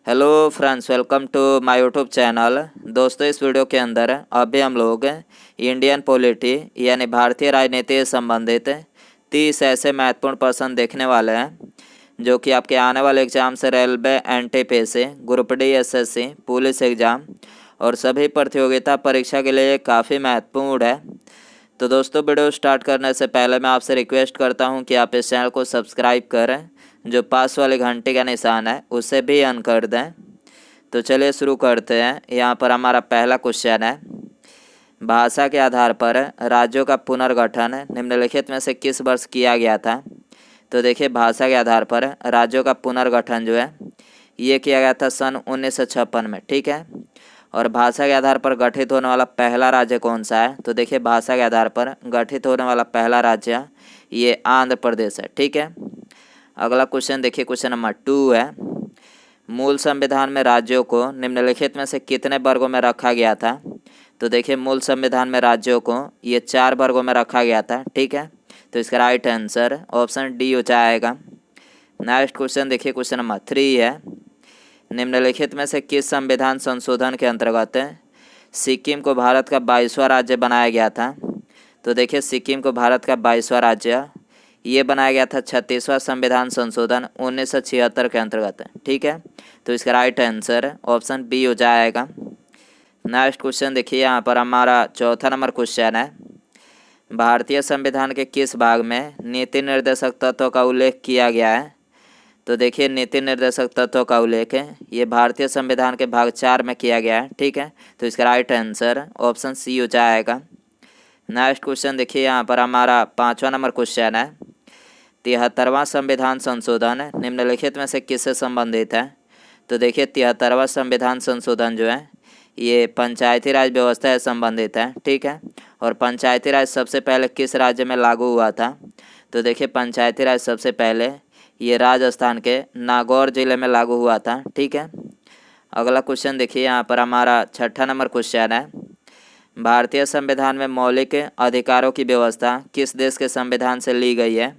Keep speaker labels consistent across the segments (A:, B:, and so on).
A: Hello friends, welcome to my YouTube channel. दोस्तों, इस video के अंदर अभी हम लोग इंडियन पॉलिटी यानी भारतीय राजनीति से संबंधित 30 ऐसे महत्वपूर्ण प्रश्न देखने वाले हैं जो कि आपके आने वाले एग्जाम से railway NTPC, group D, SSC, police exam और सभी प्रतियोगिता परीक्षा के लिए काफ़ी महत्वपूर्ण है। तो दोस्तों, वीडियो स्टार्ट करने से पहले मैं आपसे रिक्वेस्ट करता हूं कि आप इस चैनल को सब्सक्राइब करें, जो पास वाले घंटे का निशान है उसे भी ऑन कर दें। तो चलिए शुरू करते हैं। यहाँ पर हमारा पहला क्वेश्चन है, भाषा के आधार पर राज्यों का पुनर्गठन निम्नलिखित में से किस वर्ष किया गया था। तो देखिए, भाषा के आधार पर राज्यों का पुनर्गठन जो है ये किया गया था सन 1956 में, ठीक है। और भाषा के आधार पर गठित होने वाला पहला राज्य कौन सा है। तो देखिए, भाषा के आधार पर गठित होने वाला पहला राज्य ये आंध्र प्रदेश है, ठीक है। अगला क्वेश्चन देखिए, क्वेश्चन नंबर 2 है, मूल संविधान में राज्यों को निम्नलिखित में से कितने वर्गों में रखा गया था। तो देखिए, मूल संविधान में राज्यों को ये 4 वर्गों में रखा गया था, ठीक है। तो इसका राइट आंसर ऑप्शन डी हो जाएगा। नेक्स्ट क्वेश्चन देखिए, क्वेश्चन नंबर 3 है, निम्नलिखित में से किस संविधान संशोधन के अंतर्गत सिक्किम को भारत का 22वां राज्य बनाया गया था। तो देखिए, सिक्किम को भारत का 22वां राज्य ये बनाया गया था 36वां संविधान संशोधन 1976 के अंतर्गत, ठीक है। तो इसका राइट आंसर ऑप्शन बी हो जाएगा। नेक्स्ट क्वेश्चन देखिए, यहाँ पर हमारा चौथा नंबर क्वेश्चन है, भारतीय संविधान के किस भाग में नीति निर्देशक तत्वों का उल्लेख किया गया है। तो देखिए, नीति निर्देशक तत्वों का उल्लेख है ये भारतीय संविधान के भाग 4 में किया गया है, ठीक है। तो इसका राइट आंसर ऑप्शन सी हो जाएगा। नेक्स्ट क्वेश्चन देखिए, यहाँ पर हमारा 5वां नंबर क्वेश्चन है, 73वां संविधान संशोधन निम्नलिखित में से किससे संबंधित है। तो देखिए, 73वां संविधान संशोधन जो है ये पंचायती राज व्यवस्था से संबंधित है, ठीक है। और पंचायती राज सबसे पहले किस राज्य में लागू हुआ था। तो देखिए, पंचायती राज सबसे पहले ये राजस्थान के नागौर जिले में लागू हुआ था, ठीक है। अगला क्वेश्चन देखिए, यहाँ पर हमारा 6ठा नंबर क्वेश्चन है, भारतीय संविधान में मौलिक अधिकारों की व्यवस्था किस देश के संविधान से ली गई है।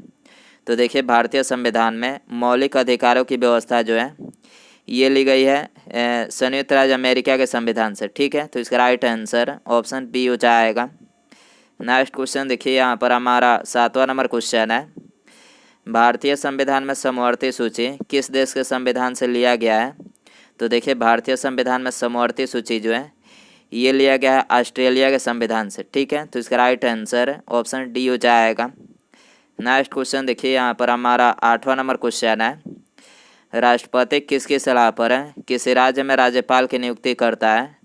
A: तो देखिए, भारतीय संविधान में मौलिक अधिकारों की व्यवस्था जो है ये ली गई है संयुक्त राज्य अमेरिका के संविधान से, ठीक है। तो इसका राइट आंसर ऑप्शन बी हो जाएगा। नेक्स्ट क्वेश्चन देखिए, यहाँ पर हमारा 7वां नंबर क्वेश्चन है, भारतीय संविधान में समवर्ती सूची किस देश के संविधान से लिया गया है। तो देखिए, भारतीय संविधान में समवर्ती सूची जो है ये लिया गया है ऑस्ट्रेलिया के संविधान से, ठीक है। तो इसका राइट आंसर ऑप्शन डी हो जाएगा। नेक्स्ट क्वेश्चन देखिए, यहाँ पर हमारा 8वां नंबर क्वेश्चन है, राष्ट्रपति किसकी सलाह पर किसी राज्य में राज्यपाल की नियुक्ति करता है।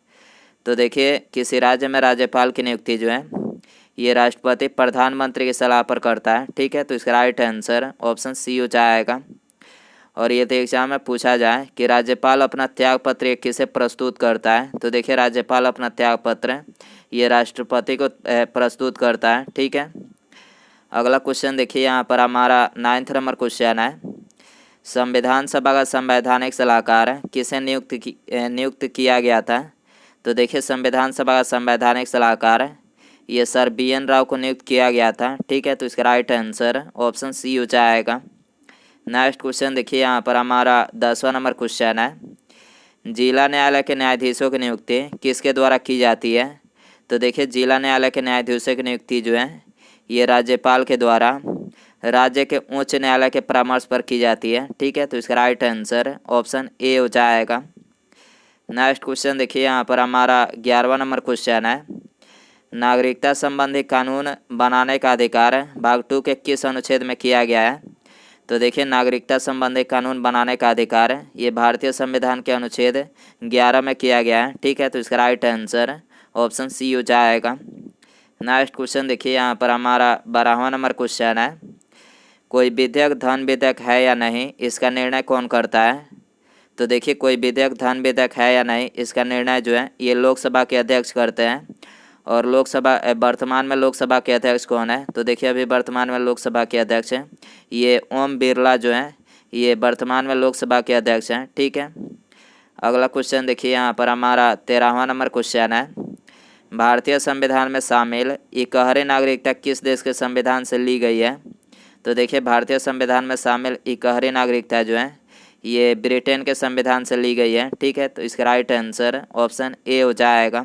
A: तो देखिए, किसी राज्य में राज्यपाल की नियुक्ति जो है ये राष्ट्रपति प्रधानमंत्री की सलाह पर करता है, ठीक है। तो इसका राइट आंसर ऑप्शन सी हो जाएगा। और ये तो एग्जाम में पूछा जाए कि राज्यपाल अपना त्यागपत्र किसे प्रस्तुत करता है। तो देखिए, राज्यपाल अपना त्यागपत्र ये राष्ट्रपति को प्रस्तुत करता है, ठीक है। अगला क्वेश्चन देखिए, यहाँ पर हमारा 9वां नंबर क्वेश्चन है, संविधान सभा का संवैधानिक सलाहकार किसे नियुक्त किया गया था। तो देखिए, संविधान सभा का संवैधानिक सलाहकार ये सर BN राव को नियुक्त किया गया था, ठीक है। तो इसका राइट आंसर ऑप्शन सी हो जाएगा। नेक्स्ट क्वेश्चन देखिए, यहाँ पर हमारा 10वां नंबर क्वेश्चन है, जिला न्यायालय के न्यायाधीशों की नियुक्ति किसके द्वारा की जाती है। तो देखिए, जिला न्यायालय के न्यायाधीशों की नियुक्ति जो है ये राज्यपाल के द्वारा राज्य के उच्च न्यायालय के परामर्श पर की जाती है, ठीक है। तो इसका राइट आंसर ऑप्शन ए हो जाएगा। नेक्स्ट क्वेश्चन देखिए, यहाँ पर हमारा 11वां नंबर क्वेश्चन है, नागरिकता संबंधी कानून बनाने का अधिकार भाग 2 के किस अनुच्छेद में किया गया है। तो देखिए, नागरिकता संबंधी कानून बनाने का अधिकार ये भारतीय संविधान के अनुच्छेद 11 में किया गया है, ठीक है। तो इसका राइट आंसर ऑप्शन सी हो जाएगा। नेक्स्ट क्वेश्चन देखिए, यहाँ पर हमारा 12वां नंबर क्वेश्चन है, कोई विधेयक धन विधेयक है या नहीं इसका निर्णय कौन करता है। तो देखिए, कोई विधेयक धन विधेयक है या नहीं इसका निर्णय जो है ये लोकसभा के अध्यक्ष करते हैं। और लोकसभा वर्तमान में लोकसभा के अध्यक्ष कौन है। तो देखिए, अभी वर्तमान में लोकसभा के अध्यक्ष हैं ये ओम बिरला जो हैं ये वर्तमान में लोकसभा के अध्यक्ष हैं, ठीक है। अगला क्वेश्चन देखिए, यहाँ पर हमारा 13वां नंबर क्वेश्चन है, भारतीय संविधान में शामिल इकहरी नागरिकता किस देश के संविधान से ली गई है। तो देखिए, भारतीय संविधान में शामिल इकहरी नागरिकता जो है ये ब्रिटेन के संविधान से ली गई है। ठीक है, तो इसका राइट आंसर ऑप्शन ए हो जाएगा।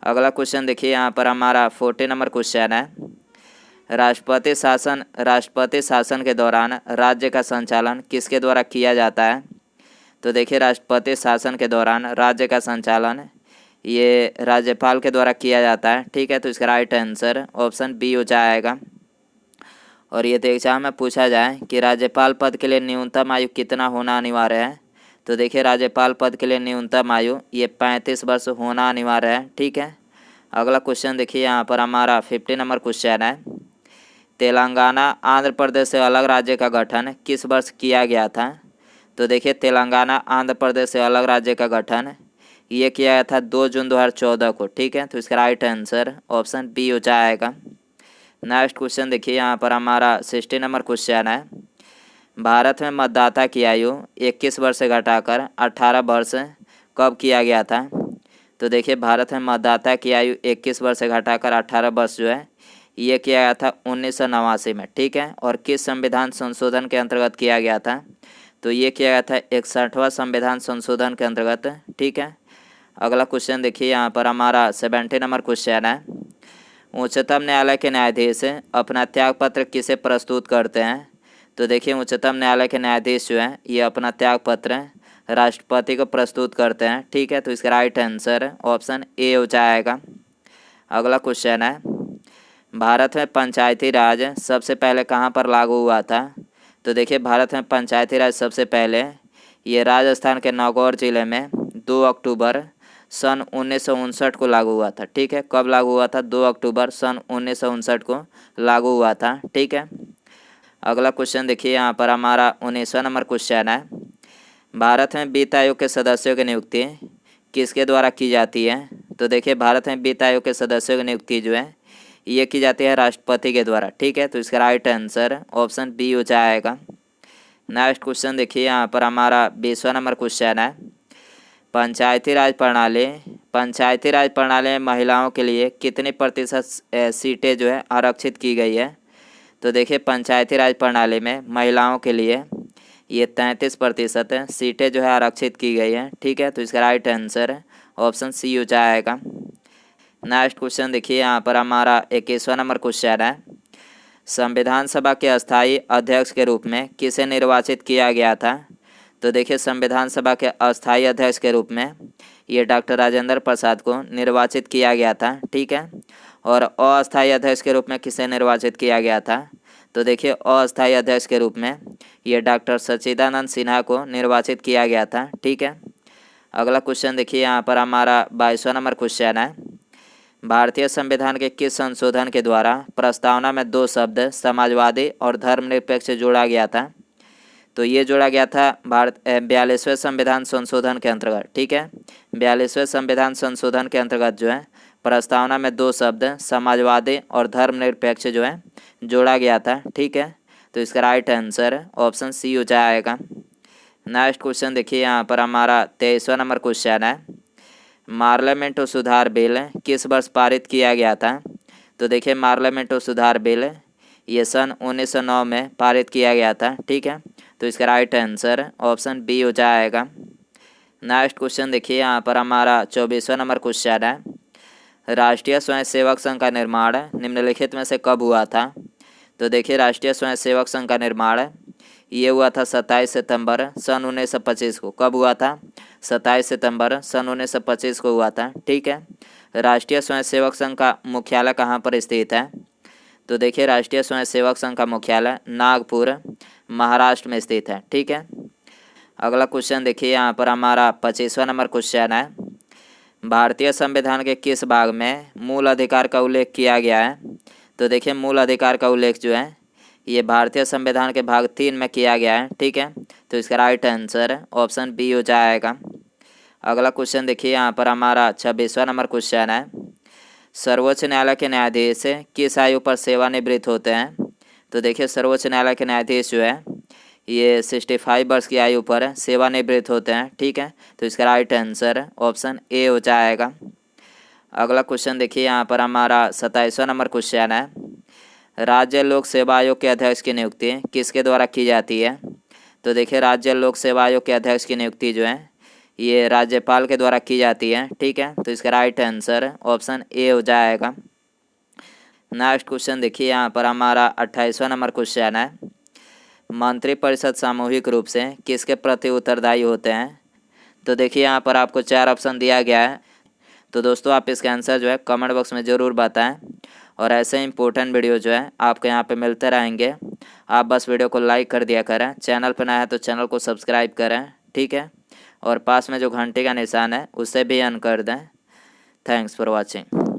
A: अगला क्वेश्चन देखिए, यहाँ पर हमारा 40 नंबर क्वेश्चन है, राष्ट्रपति शासन के दौरान राज्य का संचालन किसके द्वारा किया जाता है? तो देखिए, राष्ट्रपति शासन के दौरान राज्य का संचालन ये राज्यपाल के द्वारा किया जाता है। ठीक है, तो इसका राइट आंसर ऑप्शन बी हो जाएगा। और ये एग्जाम में पूछा जाए कि राज्यपाल पद के लिए न्यूनतम आयु कितना होना अनिवार्य है, तो देखिए राज्यपाल पद के लिए न्यूनतम आयु ये 35 वर्ष होना अनिवार्य है। ठीक है, अगला क्वेश्चन देखिए, यहाँ पर हमारा 50 नंबर क्वेश्चन है, तेलंगाना आंध्र प्रदेश से अलग राज्य का गठन किस वर्ष किया गया था? तो देखिए, तेलंगाना आंध्र प्रदेश से अलग राज्य का गठन ये किया गया था 2 जून 2014 को। ठीक है, तो इसका राइट आंसर ऑप्शन बी हो जाएगा। नेक्स्ट क्वेश्चन देखिए, यहाँ पर हमारा 60 नंबर क्वेश्चन है, भारत में मतदाता की आयु 21 वर्ष से घटाकर 18 वर्ष कब किया गया था? तो देखिए, भारत में मतदाता की आयु 21 वर्ष से घटाकर 18 वर्ष जो है ये किया गया था 1989 में। ठीक है, और किस संविधान संशोधन के अंतर्गत किया गया था? तो ये किया गया था 61वां संविधान संशोधन के अंतर्गत। ठीक है, अगला क्वेश्चन देखिए, यहाँ पर हमारा 70 नंबर क्वेश्चन है, उच्चतम न्यायालय के न्यायाधीश अपना त्यागपत्र किसे प्रस्तुत करते हैं? तो देखिए, उच्चतम न्यायालय के न्यायाधीश जो हैं ये अपना त्यागपत्र राष्ट्रपति को प्रस्तुत करते हैं। ठीक है, तो इसका राइट आंसर ऑप्शन ए हो जाएगा। अगला क्वेश्चन है, भारत में पंचायती राज सबसे पहले कहाँ पर लागू हुआ था? तो देखिए, भारत में पंचायती राज सबसे पहले ये राजस्थान के नागौर जिले में 2 अक्टूबर सन 1959 को लागू हुआ था। ठीक है, कब लागू हुआ था? 2 अक्टूबर सन 1959 को लागू हुआ था। ठीक है, अगला क्वेश्चन देखिए, यहाँ पर हमारा 19वां नंबर क्वेश्चन है, भारत में वित्त आयोग के सदस्यों की नियुक्ति किसके द्वारा की जाती है? तो देखिए, भारत में वित्त आयोग के सदस्यों की नियुक्ति जो है ये की जाती है राष्ट्रपति के द्वारा। ठीक है, तो इसका राइट आंसर ऑप्शन बी हो जाएगा। नेक्स्ट क्वेश्चन देखिए, यहाँ पर हमारा 20वां नंबर क्वेश्चन है, पंचायती राज प्रणाली में महिलाओं के लिए कितनी प्रतिशत सीटें जो है आरक्षित की गई है? तो देखिए, पंचायती राज प्रणाली में महिलाओं के लिए ये 33% सीटें जो है आरक्षित की गई है। ठीक है, तो इसका राइट आंसर ऑप्शन सी हो जाएगा। नेक्स्ट क्वेश्चन देखिए, यहाँ पर हमारा 21वां नंबर क्वेश्चन है, संविधान सभा के अस्थायी अध्यक्ष के रूप में किसे निर्वाचित किया गया था? तो देखिए, संविधान सभा के अस्थायी अध्यक्ष के रूप में ये डॉक्टर राजेंद्र प्रसाद को निर्वाचित किया गया था। ठीक है, और अस्थायी अध्यक्ष के रूप में किसे निर्वाचित किया गया था? तो देखिए, अस्थायी अध्यक्ष के रूप में ये डॉक्टर सच्चिदानंद सिन्हा को निर्वाचित किया गया था। ठीक है, अगला क्वेश्चन देखिए, यहाँ पर हमारा 22वां नंबर क्वेश्चन है, भारतीय संविधान के किस संशोधन के द्वारा प्रस्तावना में 2 शब्द समाजवादी और धर्मनिरपेक्ष जोड़ा गया था? तो ये जोड़ा गया था 42वें संविधान संशोधन के अंतर्गत। ठीक है, 42वें संविधान संशोधन के अंतर्गत जो है प्रस्तावना में 2 शब्द समाजवादी और धर्मनिरपेक्ष जो है जोड़ा गया था। ठीक है, तो इसका राइट आंसर ऑप्शन सी हो जाएगा। नेक्स्ट क्वेश्चन देखिए, यहाँ पर हमारा 23वां नंबर क्वेश्चन है, पार्लियामेंट सुधार बिल किस वर्ष पारित किया गया था? तो देखिए, पार्लियामेंट सुधार बिल ये सन 1909 में पारित किया गया था। ठीक है, तो इसका राइट आंसर ऑप्शन बी हो जाएगा। नेक्स्ट क्वेश्चन देखिए, यहाँ पर हमारा 24वां नंबर क्वेश्चन है, राष्ट्रीय स्वयंसेवक संघ का निर्माण निम्नलिखित में से कब हुआ था? तो देखिए, राष्ट्रीय स्वयंसेवक संघ का निर्माण ये हुआ था 27 सितंबर सन 1925 को। कब हुआ था? 27 सितंबर सन 1925 को हुआ था। ठीक है, राष्ट्रीय स्वयंसेवक संघ का मुख्यालय कहाँ पर स्थित है? तो देखिए, राष्ट्रीय स्वयंसेवक संघ का मुख्यालय नागपुर महाराष्ट्र में स्थित है। ठीक है, अगला क्वेश्चन देखिए, यहाँ पर हमारा 25वां नंबर क्वेश्चन है, भारतीय संविधान के किस भाग में मूल अधिकार का उल्लेख किया गया है? तो देखिए, मूल अधिकार का उल्लेख जो है ये भारतीय संविधान के भाग 3 में किया गया है। ठीक है, तो इसका राइट आंसर ऑप्शन बी हो जाएगा। अगला क्वेश्चन देखिए, यहाँ पर हमारा 26वां नंबर क्वेश्चन है, सर्वोच्च न्यायालय के न्यायाधीश किस आयु पर सेवानिवृत्त होते हैं? तो देखिए, सर्वोच्च न्यायालय के न्यायाधीश जो है ये 65 वर्ष की आयु पर सेवानिवृत्त होते हैं। ठीक है, तो इसका राइट आंसर ऑप्शन ए हो जाएगा। अगला क्वेश्चन देखिए, यहाँ पर हमारा 27वां नंबर क्वेश्चन है, राज्य लोक सेवा आयोग के अध्यक्ष की नियुक्ति किसके द्वारा की जाती है? तो देखिए राज्य लोक सेवा आयोग के अध्यक्ष की नियुक्ति जो है ये राज्यपाल के द्वारा की जाती है। ठीक है, तो इसका राइट आंसर ऑप्शन ए हो जाएगा। नेक्स्ट क्वेश्चन देखिए, यहाँ पर हमारा 28वां नंबर क्वेश्चन है, मंत्रिपरिषद सामूहिक रूप से किसके प्रति उत्तरदायी होते हैं। तो देखिए यहाँ पर आपको 4 ऑप्शन दिया गया है। तो दोस्तों आप इसका आंसर जो है कमेंट बॉक्स में ज़रूर बताएं, और ऐसे इंपॉर्टेंट वीडियो जो है आपको यहाँ पे मिलते रहेंगे। आप बस वीडियो को लाइक कर दिया करें, चैनल पर नया है तो चैनल को सब्सक्राइब करें। ठीक है, और पास में जो घंटे का निशान है उससे भी ऑन कर दें। Thanks for watching.